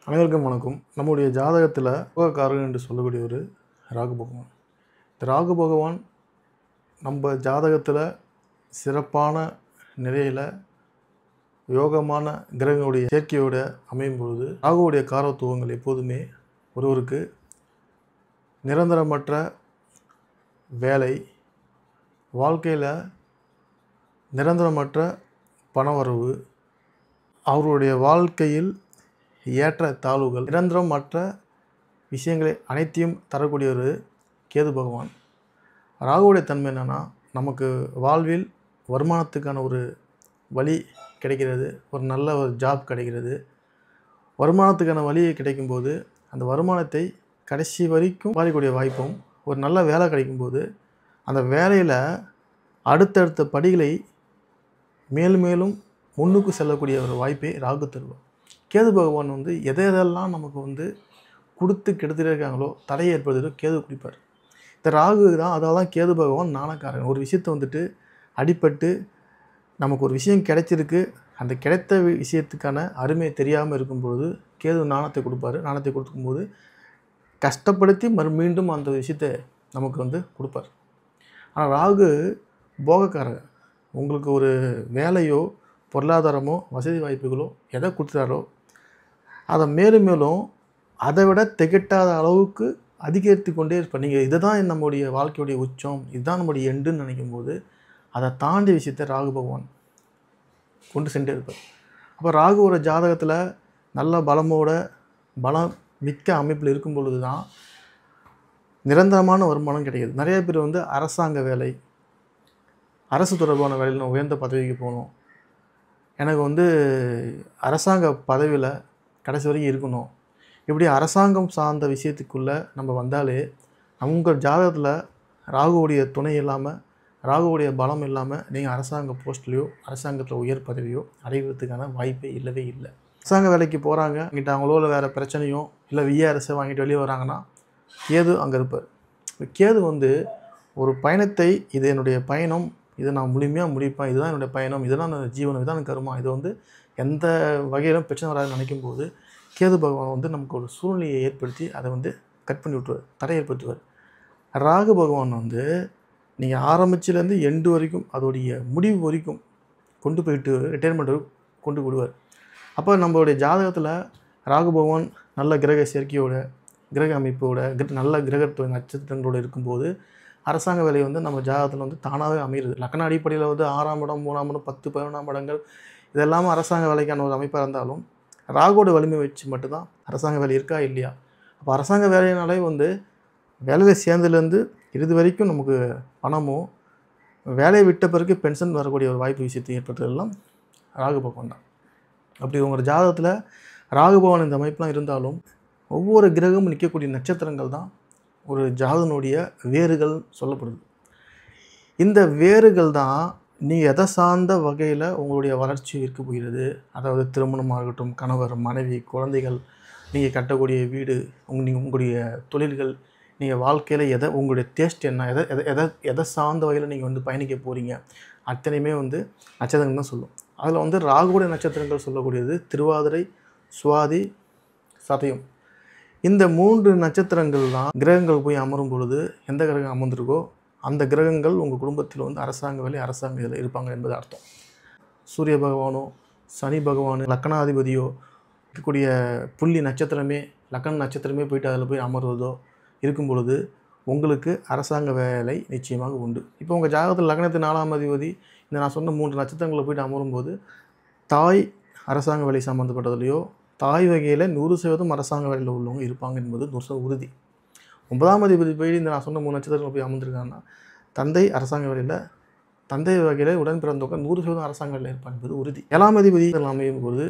அனைவருக்கும் வணக்கம். நம்முடைய ஜாதகத்தில் யோகக்காரகன் என்று சொல்லக்கூடிய ஒரு ராகு பகவான். இந்த ராகு பகவான் நம்ம ஜாதகத்தில் சிறப்பான நிலையில் யோகமான கிரகங்களுடைய சேர்க்கையோடு அமையும் பொழுது ராகுவுடைய காரத்துவங்கள் எப்போதுமே ஒருவருக்கு நிரந்தரமற்ற வேலை, வாழ்க்கையில் நிரந்தரமற்ற பணவரவு, அவருடைய வாழ்க்கையில் ஏற்ற தாழ்வுகள், நிரந்தரமற்ற விஷயங்களை அனைத்தையும் தரக்கூடிய ஒரு கேது பகவான். ராகுவுடைய தன்மை என்னென்னா, நமக்கு வாழ்வில் வருமானத்துக்கான ஒரு வழி கிடைக்கிறது, ஒரு நல்ல ஒரு ஜாப் கிடைக்கிறது. வருமானத்துக்கான வழி கிடைக்கும்போது அந்த வருமானத்தை கடைசி வரைக்கும் பாதிக்கக்கூடிய வாய்ப்பும், ஒரு நல்ல வேலை கிடைக்கும்போது அந்த வேலையில் அடுத்தடுத்த படிகளை மேலும் மேலும் முன்னுக்கு செல்லக்கூடிய ஒரு வாய்ப்பை ராகு தருவார். கேது பகவான் எதெல்லாம் நமக்கு கொடுத்து கெடுத்துட்டே இருக்காங்களோ, தடையை ஏற்படுத்திட்டு கேது குடிப்பார். இந்த ராகு தான், அதாவது தான் கேது பகவான் ஞானக்காரன். ஒரு விஷயத்தை அடிபட்டு நமக்கு ஒரு விஷயம் கிடைச்சிருக்கு, அந்த கிடைத்த விஷயத்துக்கான அருமை தெரியாமல் இருக்கும்பொழுது கேது ஞானத்தை கொடுப்பார். ஞானத்தை கொடுக்கும்போது கஷ்டப்படுத்தி மீண்டும் அந்த விஷயத்தை நமக்கு கொடுப்பார். ஆனால் ராகு போகக்காரன். உங்களுக்கு ஒரு வேலையோ பொருளாதாரமோ வசதி வாய்ப்புகளோ எதை கொடுத்துட்டாரோ அதை மேலும் மேலும் அதை விட திகட்டாத அளவுக்கு அதிகரித்து கொண்டே இருப்பார். நீங்கள் இதை தான் நம்முடைய வாழ்க்கையுடைய உச்சம், இதுதான் நம்முடைய எண்டுன்னு நினைக்கும் போது அதை தாண்டிய விஷயத்தை ராகு பகவான் கொண்டு சென்றே இருப்பார். அப்போ ராகு ஒரு ஜாதகத்தில் நல்ல பலம் மிக்க அமைப்பில் இருக்கும் பொழுது தான் நிரந்தரமான வருமானம் கிடைக்கிது. நிறைய பேர் அரசாங்க வேலை, அரசு தொடர்பான வேலையில் உயர்ந்த பதவிக்கு போகணும், எனக்கு அரசாங்க பதவியில் கடைசி வரைக்கும் இருக்கணும், இப்படி அரசாங்கம் சார்ந்த விஷயத்துக்குள்ளே நம்ம வந்தாலே உங்கள் ஜாதகத்தில் ராகுவுடைய துணை இல்லாமல், ராகுவுடைய பலம் இல்லாமல் நீங்கள் அரசாங்க போஸ்ட்லேயோ அரசாங்கத்தில் உயர் பதவியோ அடைவதற்கான வாய்ப்பே இல்லவே இல்லை. அரசாங்க வேலைக்கு போகிறாங்க, அங்கிட்ட அவங்களோட வேறு பிரச்சனையோ இல்லை விஆர்எஸை வாங்கிட்டு வெளியே வராங்கன்னா கேது அங்கே இருப்பார். கேது ஒரு பயணத்தை, இது என்னுடைய பயணம், இதை நான் முழுமையாக முடிப்பேன், இதுதான் என்னுடைய பயணம், இதுதான் என்னோடய ஜீவனம், இதுதான் கருமா, இது எந்த வகையிலும் பிரச்சனை வராதுன்னு நினைக்கும் போது கேது பகவான் நமக்கு ஒரு சூழ்நிலையை ஏற்படுத்தி அதை கட் பண்ணி விட்டுருவார், தடை ஏற்படுத்துவார். ராகு பகவான் நீங்கள் ஆரம்பிச்சிலேருந்து எண்டு வரைக்கும், அதோடைய முடிவு வரைக்கும் கொண்டு போயிட்டு ரிட்டையர்மெண்ட் கொண்டு விடுவார். அப்போ நம்மளுடைய ஜாதகத்தில் ராகு பகவான் நல்ல கிரக சேர்க்கையோட, கிரக அமைப்போட, நல்ல கிரகத்துவ நட்சத்திரங்களோடு இருக்கும்போது அரசாங்க வேலை நம்ம ஜாதகத்தில் தானாகவே அமைகிறது. லக்ன அடிப்படையில் 6ஆம் இடம், 3ஆம் இடம், 10, 11ஆம் இடங்கள் இதெல்லாமே அரசாங்க வேலைக்கான ஒரு அமைப்பாக இருந்தாலும் ராகுவோட வலிமை வச்சு மட்டும்தான் அரசாங்க வேலை இருக்கா இல்லையா. அப்போ அரசாங்க வேலையினாலே வேலையில் சேர்ந்துலேருந்து இறுதி வரைக்கும் நமக்கு பணமோ, வேலையை விட்ட பிறகு பென்ஷன் வரக்கூடிய ஒரு வாய்ப்பு விஷயத்தை ஏற்படுத்துறதெல்லாம் ராகு பகவான் தான். அப்படி உங்கள் ஜாதகத்தில் ராகு பகவான் இந்த அமைப்பெலாம் இருந்தாலும் ஒவ்வொரு கிரகமும் நிற்கக்கூடிய நட்சத்திரங்கள் தான் ஒரு ஜாதகனுடைய வேர்கள் சொல்லப்படுது. இந்த வேர்கள் தான் நீங்கள் எதை சார்ந்த வகையில் உங்களுடைய வளர்ச்சி இருக்க போகிறது. அதாவது திருமணமாகட்டும், கணவர், மனைவி, குழந்தைகள், நீங்கள் கட்டக்கூடிய வீடு, உங்களுடைய தொழில்கள், நீங்கள் வாழ்க்கையில் உங்களுடைய டேஸ்ட் என்ன, எதை சார்ந்த வகையில் நீங்கள் பயணிக்க போகிறீங்க, அத்தனையுமே நட்சத்திரங்கள் தான் சொல்லும். அதில் ராகுடைய நட்சத்திரங்கள் சொல்லக்கூடியது திருவாதிரை, சுவாதி, சதயம். இந்த 3 நட்சத்திரங்கள் தான் கிரகங்கள் போய் அமரும் பொழுது எந்த கிரகம் அமர்ந்திருக்கோ அந்த கிரகங்கள் உங்கள் குடும்பத்தில் அரசாங்க வேலை, அரசாங்க இதில் இருப்பாங்க என்பது அர்த்தம். சூரிய பகவானோ, சனி பகவானோ, லக்னாதிபதியோ இருக்கக்கூடிய புள்ளி நட்சத்திரமே, லக்ன நட்சத்திரமே போயிட்டு அதில் போய் அமர்வதோ இருக்கும் பொழுது உங்களுக்கு அரசாங்க வேலை நிச்சயமாக உண்டு. இப்போ உங்கள் ஜாதகத்தில் லக்னத்து 4ஆம் அதிபதி இந்த நான் சொன்ன 3 நட்சத்திரங்களில் போய்ட்டு அமரும்போது தாய் அரசாங்க வேலை சம்மந்தப்பட்டதுலையோ, தாய் வகையில் 100% அரசாங்க வேலையில் உள்ளவங்க இருப்பாங்க என்பது 100% உறுதி. 9ஆம் அதிபதி போய் இந்த நான் சொன்ன 3 நட்சத்திரங்கள் போய் அமர்ந்திருக்காங்கன்னா தந்தை அரசாங்க வேலையில், தந்தை வகையில் உடன் பிறந்தவங்க 100% அரசாங்க வேலையில் இருப்பாங்க என்பது உறுதி. 7ஆம் அதிபதி அமையும் போது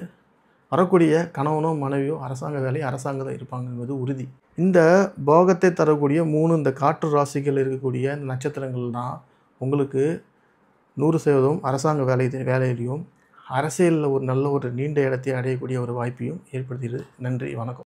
வரக்கூடிய கணவனோ மனைவியோ அரசாங்க வேலை, அரசாங்கம் தான் இருப்பாங்க என்பது உறுதி. இந்த போகத்தை தரக்கூடிய 3 இந்த காற்று ராசிகள் இருக்கக்கூடிய இந்த நட்சத்திரங்கள் தான் உங்களுக்கு 100% அரசாங்க வேலையிலையும் அரசியலில் ஒரு நல்ல ஒரு நீண்ட இடத்தை அடையக்கூடிய ஒரு வாய்ப்பையும் ஏற்படுத்துகிறது. நன்றி, வணக்கம்.